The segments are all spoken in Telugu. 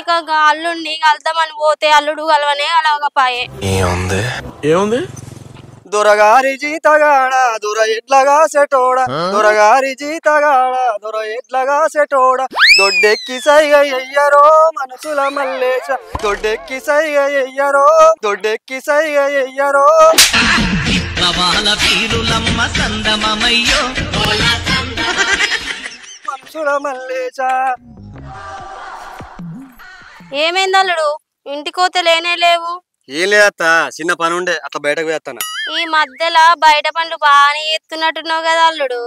లేక అల్లుడిని కలుద్దామని పోతే అల్లుడు కలవనే కలవకపాయే. ఏముంది దొరగారి జీతగాడ దొర ఎట్లగా సెటోడ దొరగారి జీతగాడ దొర ఎట్లగా సెటోడ దొడ్డెక్కి సైగ ఎయ్యరో మనసుల మల్లేశ దొడ్డెక్కి సైగ ఎయ్యరో దొడ్డెక్కి సైగ ఎయ్యరో మనసుల మల్లేశ. ఏమైంది అల్లుడు, ఇంటికోతే లేనే లేవు? ఏం లేదత్త, చిన్న పని ఉండే అట్లా బయటకు పోయేస్తాను. ఈ మధ్యలో బయట పనులు బాగానే ఎత్తున్నట్టున్నావు కదా అల్లుడు.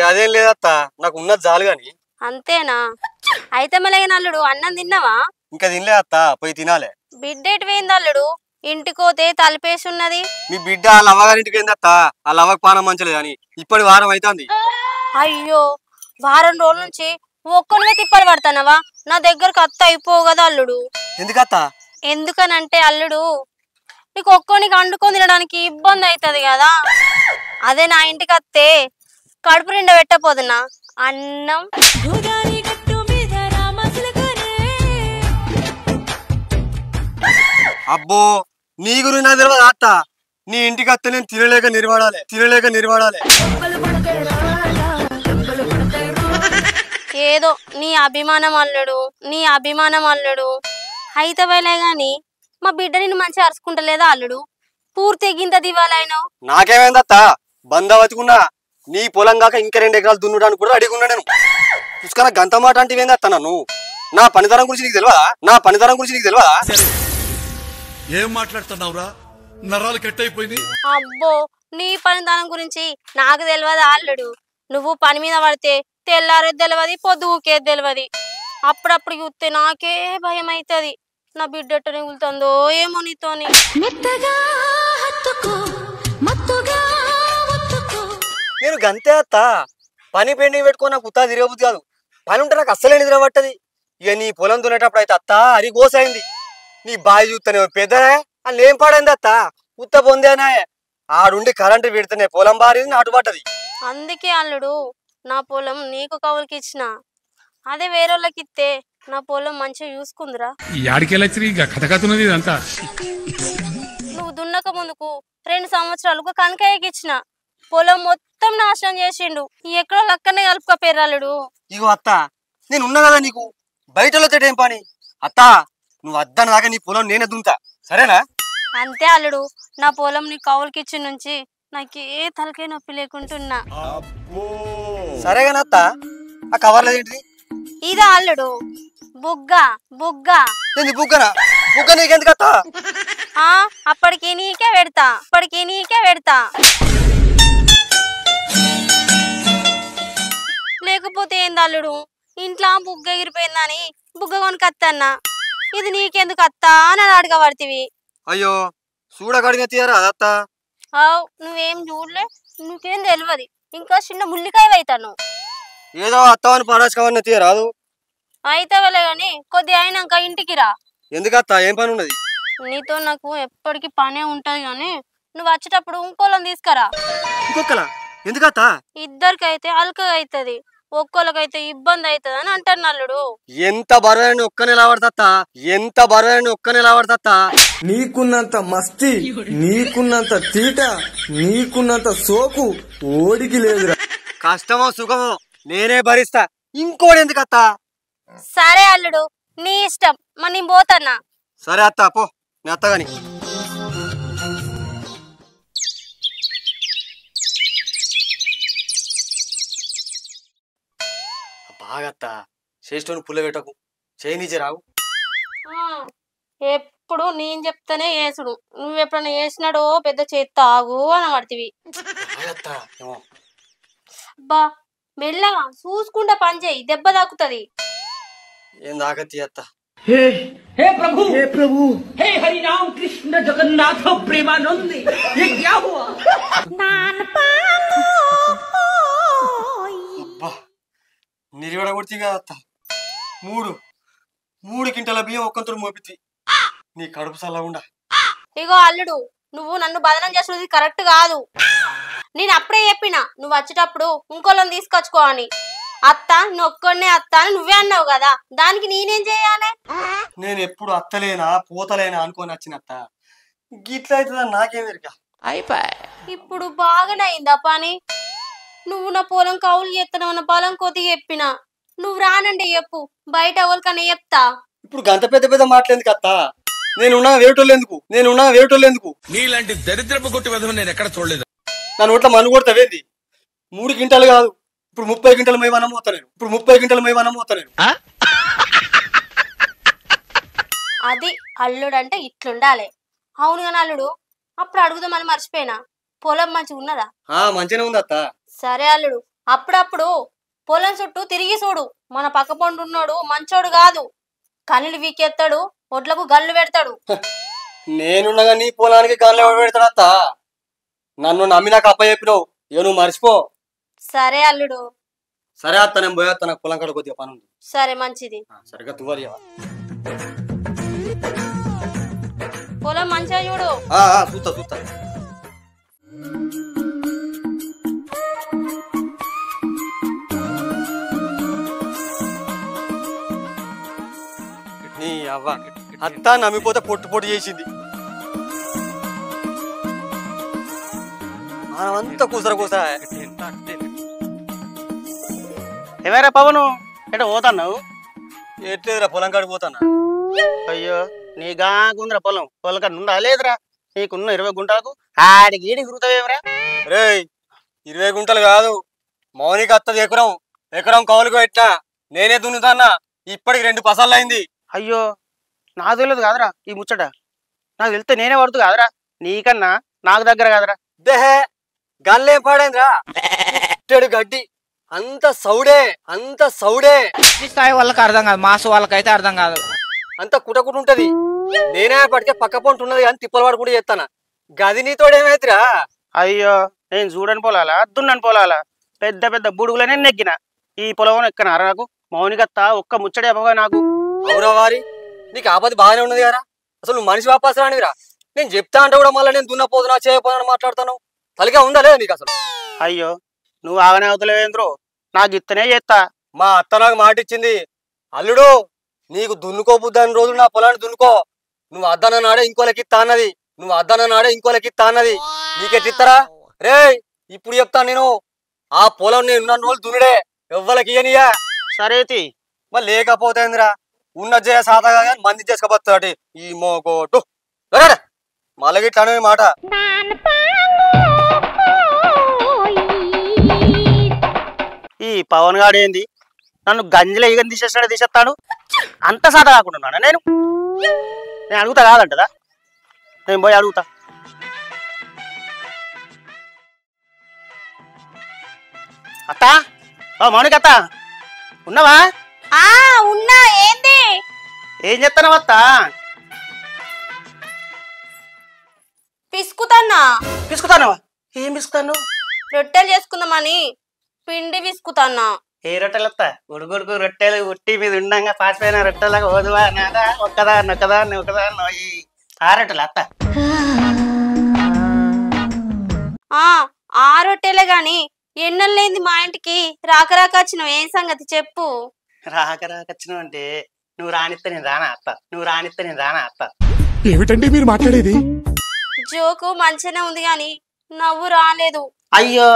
అదేం లేదత్త, నాకు ఉన్నది చాలు గాని. అంతేనా? అయితే మళ్ళీ అల్లుడు అన్నం తిన్నావా? ఇంకా తినలే అత్త, పోయి తినాలే. బిడ్డ ఎటు పోయింది అల్లుడు? ఇంటికోతే తలిపేసి ఉన్నది. మీ బిడ్డ వాళ్ళ అవ్వగారింటికి పోయింది అత్త, వాళ్ళ అవ్వకు పానం మంచలేదు అని. ఇప్పటి వారం అవుతుంది. అయ్యో, వారం రోజుల నుంచి ఒక్కరినే తిప్పలు పడతానవా? నా దగ్గరకు అత్త అయిపోవు కదా అల్లుడు. ఎందుకత్త? ఎందుకనంటే అల్లుడు, నీకు ఒక్కోనికి వండుకొని తినడానికి ఇబ్బంది అవుతుంది కదా. అదే నా ఇంటికి అత్తే కడుపు నిండా పెట్టపోదున్నా అన్నం. అబ్బో, నీ గురించి నాకు తెలియదు అత్త. నీ ఇంటికి అత్తే నేను తినలేక నిర్వాడాలి. ఏదో నీ అభిమానం అల్లుడు, అయితే వేలే గాని మా బిడ్డ నిన్ను మంచిగా అరుచుకుంటలేదా అల్లుడు? పూర్తి గింత దివాలైనావు. నాకేమైందత్త, బంధవతుకున్నా నీ పొలం కాక ఇంకా 2 ఎకరాలు దున్నడానికి కూడా అడిగున్నా నేను. పుష్కన గంత మాట అంటే ఏందత్త? నన్ను నా పనితనం గురించి నీకు తెలియదా? ఏం మాట్లాడుతున్నావురా? నరాలు కట్ అయిపోయింది. అబ్బో, నీ పనితనం గురించి నాకు తెలియదా అల్లుడు? నువ్వు పని మీద పడితే తెల్లారేది తెలియదు, పొద్దుకేది తెలియదు. అప్పుడప్పుడు చూస్తే నాకే భయం అవుతుంది. నా బిడ్డ ఎట్ట నిగులుతుందో ఏమో నీతోని. నేను గంతే అత్త, పని పెండింగ్ పెట్టుకో నాకు ఉత్తా తిరగబుద్ది కాదు. పని ఉంటే నాకు అస్సలే నిద్ర పట్టది. ఇక నీ పొలం దున్నేటప్పుడు అయితే అత్త అది గోసైంది. నీ బావి చూస్తానే పెద్దనే అని ఏం పాడైంది అత్త, ఉత్త పొందేనా. ఆడుండి కరెంటు పెడితేనే పొలం బారింది, నాటు పట్టది. అందుకే అల్లుడు, నా పొలం నీకు కవులకి ఇచ్చిన. అదే వేరేళ్ళకి ఇస్తే నా పొలం మంచిగా చూసుకుందిరా. నువ్వు దున్నక ముందుకు 2 సంవత్సరాలకు కనకయ్యకి ఇచ్చిన. పొలం మొత్తం నాశనం చేసిండు. ఎక్కడో లక్కనే కలుపుకపోయారు అల్లుడు. ఇగో అత్త, నేను ఉన్నా కదా నీకు, బయటలో ఏం పని అత్త? నువ్వు వద్దని దాకా నీ పొలం నేనే దున్నుతా, సరేనా? అంతే అల్లుడు, నా పొలం నీ కవులకి ఇచ్చిన నుంచి నాకే తలకే నొప్పి లేకుంటున్నా. సరేగానే అత్త, ఆ కవర్లేదేంటిది? ఇదా అల్లుడు? బుగ్గ. ఏంది బుగ్గనా? బుగ్గ నీకెందుకు అత్త? అప్పటికి నీకే పెడతా. లేకపోతే ఏంది అల్లుడు, ఇంట్లో బుగ్గ ఎగిరిపోయిందని బుగ్గ కొనుకత్తన్నా. ఇది నీకెందుకు అత్తా అని అడగబడితివి. అయ్యో, చూడగడిగా తీయరా అత్త? నువ్వేం చూడలే, నీకేం తెలియదు. ఇంకా చిన్న ముల్లికాయ అవుతాను. ఏదో అత్తవని పరాచుకోవన్న తీయరాదు. అయితేలే గాని కొద్దిగా అయినాక ఇంటికి రా. ఎందుకత్త, ఏం పని ఉన్నది? నీతో నాకు ఎప్పటికి పనే ఉంటది గాని నువ్వు వచ్చేటప్పుడు ఇంకోళ్ళని తీసుకురా. ఇంకొకలా? ఎందుకత్త? ఇద్దరికైతే అల్కగా అవుతుంది, ఒక్కోళ్ళకైతే ఇబ్బంది అవుతుంది అని అంటారు అల్లుడు. ఎంత బరువైన ఒక్కనే లావడతా. నీకున్నంత మస్తి, నీకున్నంత తీట, నీకున్నంత సోకు ఓడికి లేదురా. కష్టమో సుఖమో నేనే భరిస్తా, ఇంకోటి ఎందుకత్తా? సరే అల్లుడు, నీ ఇష్టం, మరి నేను పోతన్నా. సరే అత్త, పో, నీ అత్తగాని. బాగత్తా, చేష్టోని పుల్ల పెట్టకు, చేయనిచ్చే రావు. ఎప్పుడు నేను చెప్తానే వేసుడు, నువ్వు ఎప్పుడన్నా వేసినాడో పెద్ద చేత్తో ఆగు అని పడుతుంది. బా, మెల్లగా చూసుకుంటా పని చేయి, దెబ్బ తాకుతుంది. ఏం తాకత్తి అత్త? हे प्रभु हे हरि राम कृष्ण जगन्नाथ प्रेमानंद, ये क्या हुआ? निर्वड़ का अत्ता, 3 क्विंटल बिయ్యం ఒక్కంతరు మోపితి. నీ కడుపు సల్లగుండా. ఇగో అల్లుడు, నువ్వు నన్ను బదనం చేస్తున్నది కరెక్ట్ కాదు. నేను అప్పుడే చెప్పిన నువ్వు వచ్చేటప్పుడు ఇంకోళ్ళని తీసుకొచ్చుకో అని. అత్త నొక్కొన్నే అత్త అని నువ్వే అన్నావు కదా, దానికి నేనేం చేయాలి? నేను ఎప్పుడు అత్తలేనా పోతలేనా అనుకొని వచ్చినత్త, గిట్ల అవుతుందని నాకేం ఎరుక. ఇప్పుడు బాగానే అయిందా పని? నువ్వు నా పొలం కౌలు చేస్తున్నావు, నా పొలం కొద్దిగా చెప్పిన నువ్వు రానండి చెప్పు, బయట ఎవరికన్నా చెప్తా. ఇప్పుడు గంత పెద్ద పెద్ద మాటలేందుకు అత్త? నేనున్నా వేటోళ్ళు ఎందుకు? నీలాంటి దరిద్రపు కొట్టి విధం నేను ఎక్కడ చూడలేదు. నా నోట్ల మన్ను కొడతావేంది? 3 క్వింటాలు కాదు, ఇప్పుడు 30 క్వింటాలు మైవానం పోతాను. అది అల్లుడంటే ఇట్లుండాలి. అవును కానీ అల్లుడు, అప్పుడు అడుగుదామని మర్చిపోయినా, పొలం మంచిగా ఉన్నదా? మంచిగానే ఉంది అత్త. సరే అల్లుడు, అప్పుడప్పుడు పొలం చుట్టూ తిరిగి చూడు. మన పక్క పండు ఉన్నాడు మంచోడు కాదు, కనులు వీకెత్తాడు, ఒడ్లకు గల్లు పెడతాడు. నేనున్నగా నీ పొలానికి గన్లు ఎవరు పెడతాడు అత్త? నన్ను నమ్మి నాకు అప్ప చెప్పినావు, నువ్వు మర్చిపో. సరే అల్లుడు. సరే అత్త, నేను పోయేస్తా, నాకు పొలం కాడ కొద్దిగా పని ఉంది. సరే మంచిది. సరిగ్గా తువ్వాలి. పొలం మంచిగా చూడు. చూస్తా. నీ అవ్వ అత్త నమ్మిపోతే పొట్టు చేసింది. మనమంతా కూసరా ఏమైనా పవను ఎట పోతున్నావు? ఎట్లేదురా, పొలం కాడికి పోతానా. అయ్యో నీ గాకుందిరా పొలం కాడ ఉందా లేదురా? నీకున్న 20 గుంటలకు ఆడికి ఈడికి తిరుగుతావేమరా? రేయ్ 20 గుంటలు కాదు, మౌనికి అత్తది ఎకరం కౌలుకు పెట్టినా, నేనే దున్నుతాన్నా. ఇప్పటికి 2 పసాలు అయింది. అయ్యో నాకు తెలియదు కాదురా ఈ ముచ్చట. నాకు తెలిస్తే నేనే పడుతు కాదురా, నీకన్నా నాకు దగ్గర కాదురా. దేహే గన్లేం పాడైందిరా, గడ్డి అంత సౌడే స్థాయి వాళ్ళకి అర్థం కాదు, మాసు వాళ్ళకైతే అర్థం కాదు. అంత కుటకుంటది. నేనే పడితే పక్క పొంటు ఉన్నది కానీ తిప్పలు వాడు కూడా చేస్తానా. గది నీతోడేమైతురా? అయ్యో నేను చూడని పొలాలా దున్నని పొలాలా, పెద్ద పెద్ద బుడుగులనే నెగ్గిన. ఈ పొలం ఎక్కన నాకు మౌనికత్త ఒక్క ముచ్చడే అవ్వగా నాకు. అవురా వారి, నీకు ఆపద బాగానే ఉన్నది కదా. అసలు నువ్వు మనిషి వాపాసు రానివిరా. నేను చెప్తా అంటే కూడా మళ్ళీ నేను దున్నపోదునా చేయపోదునా మాట్లాడతాను. తలిగా ఉందా లేదా నీకు అసలు? అయ్యో నువ్వు ఆగనే అవుతలేవేంద్రో, నాకు ఇత్తనే చేస్తా. మా అత్త నాకు మాట ఇచ్చింది, అల్లుడు నీకు దున్నుకోబుద్దని రోజులు నా పొలాన్ని దున్నుకో, నువ్వు అద్దన నాడే ఇంకోలకి ఇత్తా అన్నది. నీకెట్టిస్తారా రే? ఇప్పుడు చెప్తాను నేను, ఆ పొలం నేను ఉన్న రోజులు దున్నుడే, ఎవ్వలకి ఇయ్యనియా. సరేతి మరి లేకపోతే ఏందిరా, ఉన్న జయ సాతగా మంది చేసుకోబోతాటి ఈ మోకోటు. మళ్ళీ ఇట్లా అనే మాట. ఈ పవన్ గాడు ఏంది నన్ను గంజిలో ఈగని తీసేస్తాడు. అంత సాట కాకుండా నేను అడుగుతా కాదంటదా? నేను పోయి అడుగుతా. అత్త, మౌనికత్త ఉన్నావా? ఉన్నా. ఏంది? ఏం చెప్తానవు అత్త? పిసుకుతానవా? ఏం పిసుకుతాను? రొట్టెలు చేసుకుందామని పిండి విసుకుతాన్నా. ఏ రొట్టెలు అత్త? ఉడుగుడుకు రొట్టెలు ఉట్టి మీద ఉండంగా పాసిపోయిన రొట్టెలకు ఓదువా నాదా? ఒక్కదాన్ని ఆ రొట్టెలు అత్త? ఆ రొట్టెలే గాని ఎన్నెళ్ళైంది మా ఇంటికి రాక వచ్చినావు, ఏం సంగతి చెప్పు. రాక వచ్చినావు అంటే నువ్వు రానిస్తే నేను రానా అత్త? ఏమిటండి మీరు మాట్లాడేది? జోకు మంచిగానే ఉంది గాని నవ్వు రాలేదు. అయ్యో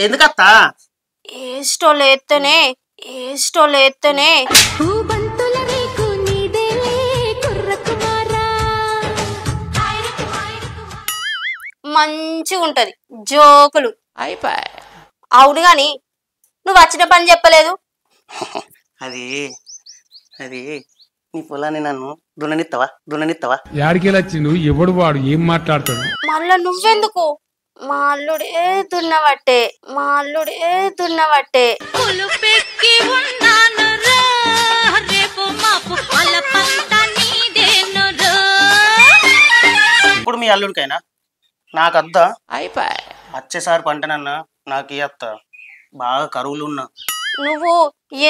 ఎందుకత్తా? ఏ స్టోల్ ఎత్తనే మంచిగా ఉంటది జోకులు. అవును గాని నువ్వు వచ్చిన పని చెప్పలేదు. అది నీ పొలాన్ని నన్ను దున్ననిత్తవా? యాడికెళ్ళొచ్చిండు ఎవడు వాడు ఏం మాట్లాడతాడు? మళ్ళా నువ్వెందుకు? మా అల్లుడే దున్నవట్టే. ఇప్పుడు మీ అల్లుడికైనా నాకద్దా? వచ్చేసారి పంటనన్నా నాకు అత్త. బాగా కరువులు ఉన్నా. నువ్వు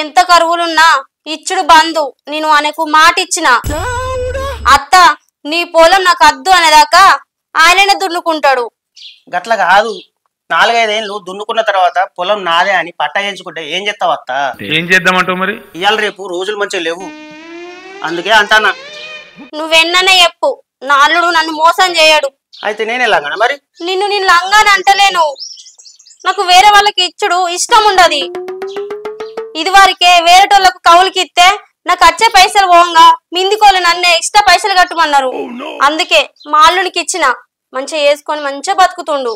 ఎంత కరువులున్నా ఇచ్చుడు బంధు. నేను ఆయనకు మాట ఇచ్చిన, అత్త నీ పొలం నాకు అద్దు అనేదాకా ఆయననే దున్నుకుంటాడు. గట్ల కాదు, 4-5 ఏళ్ళు దున్నుకున్న తర్వాత పొలం నాదే అని పట్టా వేయించుకుంటే ఏం చేస్తావు అత్త? ఏం చేద్దామంటావు మరి? ఇవాళ రేపు రోజులు మంచిగా లేవు, అందుకే అంటానా. నువ్వెన్ననే చెప్పు, నా అల్లుడు నన్ను మోసం చేయడు. అయితే నేను ఎలాగనా మరి? నేను లంగాని అంటలేను, నాకు వేరే వాళ్ళకి ఇచ్చుడు ఇష్టం ఉండదు. ఇదివరకే వేరేటోళ్ళకు కౌలుకి ఇస్తే నాకు వచ్చే పైసలు పోంగా మిందికోలు నన్నే ఎక్స్ట్రా పైసలు కట్టమన్నారు. అందుకే మా అల్లునికి ఇచ్చిన, మంచిగా వేసుకొని మంచిగా బతుకుతుండు.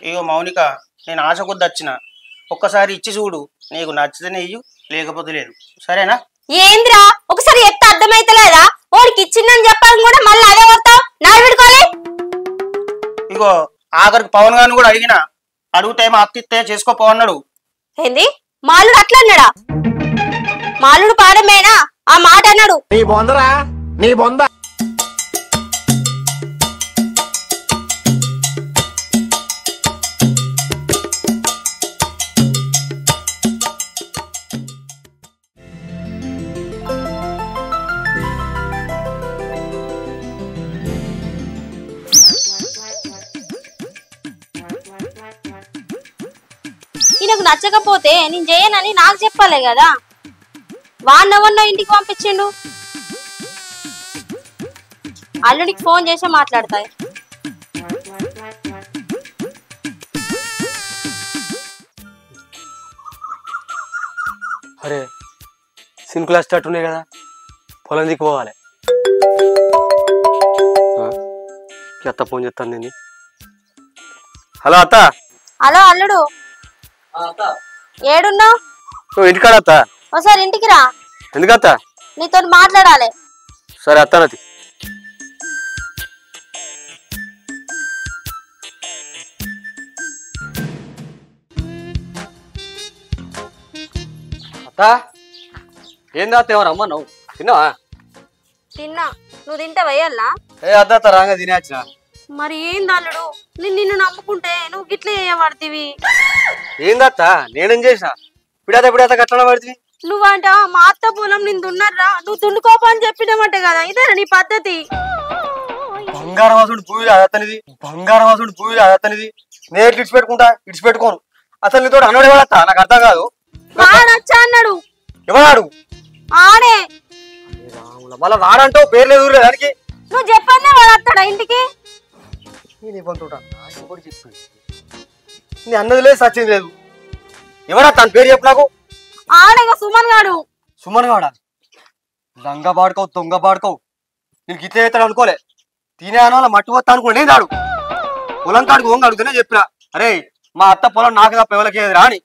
ఇగో మౌనిక, నేను ఆశ కొద్ది వచ్చిన, ఒక్కసారి ఇచ్చి చూడు, నీకు నచ్చితేనే ఇయ్యు, లేకపోతే లేదు, సరేనా? ఏంద్రా ఒకసారి ఎత్త అర్థమైతలేదా? ఓడికి ఇచ్చిందని చెప్పాలని కూడా మళ్ళీ అదే వస్తావు, నా విడుకోలే. ఇగో ఆఖరికి పవన్ గారిని కూడా అడిగిన, అడిగితే మా అత్తిస్తే చేసుకోపో అన్నాడు. ఏంది మాలుడు అట్లా అన్నాడా? మాలుడు పాడమేనా ఆ మాట అన్నాడు? నీ బొందరా, నీ బొంద. ఈయనకు నచ్చకపోతే నేను చేయనని నాకు చెప్పాలి కదా. వాన్నెవన్నో ఇంటికి పంపించిండు. అల్లుడికి ఫోన్ చేసి మాట్లాడతాయి. అరే సింకులు వచ్చేటట్టున్నాయి కదా, పొలం దిక్కుపోవాలి. అత్త ఫోన్ చేస్తాను నేను. హలో అత్త. హలో అల్లుడు, ఏడున్నావు? నువ్వు ఇంటికాడ అత్త? ఒకసారి ఇంటికి రా. ఎందుకత్త? నీతో మాట్లాడాలి. సరే అత్తనది. అత్త ఏందా అత్త, ఎవరు అమ్మ నువ్వు తిన్నావా? తిన్నా, నువ్వు తింటే వేయాలా? ఏ అత్త రాగా తినేచ్చిన. మరి ఏంది అల్లుడు, నిన్ను నమ్ముకుంటే నువ్వు గిట్ల చేయబడుతీవి. ఏందత్త నేనేం చేసిన? పిడాత కట్టడం పడుతుంది. నువ్వంట మా అత్త పొలం నేను దున్నర్రా, నువ్వు దున్నుకోపా అని చెప్పినమంటే కదా, ఇదే నీ పద్ధతి. బంగారం వాసుడు భూమి అతనిది, బంగారం వాసుడు భూమి అతనిది. నేను ఇడిచిపెట్టుకుంటా, ఇడిచిపెట్టుకోను. అసలు నీతో అన్నాడు ఎవడత్తా? నాకు అర్థం కాదు. వాడొచ్చా అన్నాడు. ఎవడాడు? ఆడే. మళ్ళా వాడంటావు, పేరు లేదు దానికి. నువ్వు చెప్పండి వాడు వస్తాడా ఇంటికి? నీ అన్నది లేదు, సచ్చింది లేదు. ఎవడా తన పేరు చెప్పు నాకు. ఆడగా సుమన్ గాడు. సుమన్ గాడా? లంగా పాడుకోవు, దొంగ పాడుకోవు. నేను గిట్ల అవుతాడు అనుకోలే. తినే అన్న మట్టి పోతా అనుకోండి. నేను ఆడు పొలం కాడికి ఓంగ అడుగుతూనే చెప్పిన, అరే మా అత్త పొలం నాకు తప్ప ఎవరికి ఏది రాని.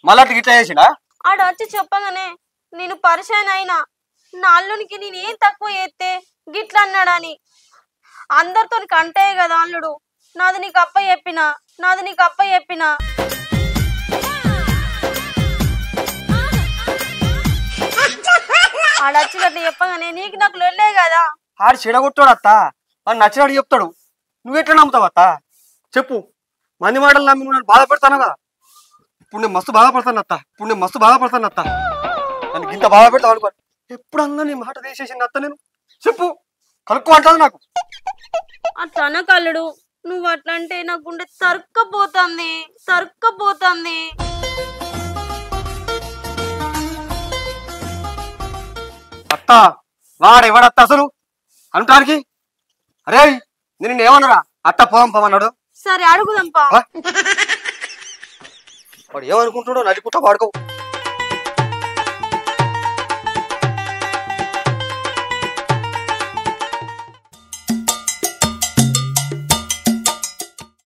మళ్ళీ అట్లా గిట్ల చేసినా? ఆడ వచ్చి చెప్పగానే నేను పరిచయం అయినా, నా అల్లునికి నేను ఏం తక్కువ చేస్తే గిట్ల అన్నాడని. అందరితో కంటే కదా అల్లుడు, నాది నీకు అప్ప చెప్పినా, నాది నీకు అప్ప చెప్పినా. ఆడొచ్చినట్టు చెప్పగానే నీకు నాకు లొల్లే కదా. ఆడు చెడగొట్టాడు అత్త, వాడు నచ్చినాడు చెప్తాడు. నువ్వెట్లా నమ్ముతావు అత్త? చెప్పు. మంది మాటలు నమ్మి నువ్వు నన్ను బాధపెడతాను కదా. ఇప్పుడు నేను మస్తు బాధపడతాను అత్త, ఇప్పుడు నేను మస్తు బాధపడతాను అత్త. నన్ను ఇంత బాధ పెడతావు అనుకో. ఎప్పుడన్నా నీ మాట తీసేసింది అత్త. నేను చెప్పు, కలుక్కు అంటాను నాకు. అట్లా అనకు అల్లుడు, నువ్వు అట్లా అంటే నా గుండె తరుక్కపోతుంది, తరుక్కపోతుంది. అత్త వాడెవడత్త అసలు అంటానికి? అరే నేను ఏమన్నారా? అత్త పోవం పోమన్నాడు. సరే అడుగుదాంపా. వాడు ఏమనుకుంటున్నాడో నలుపుతా వాడుకో.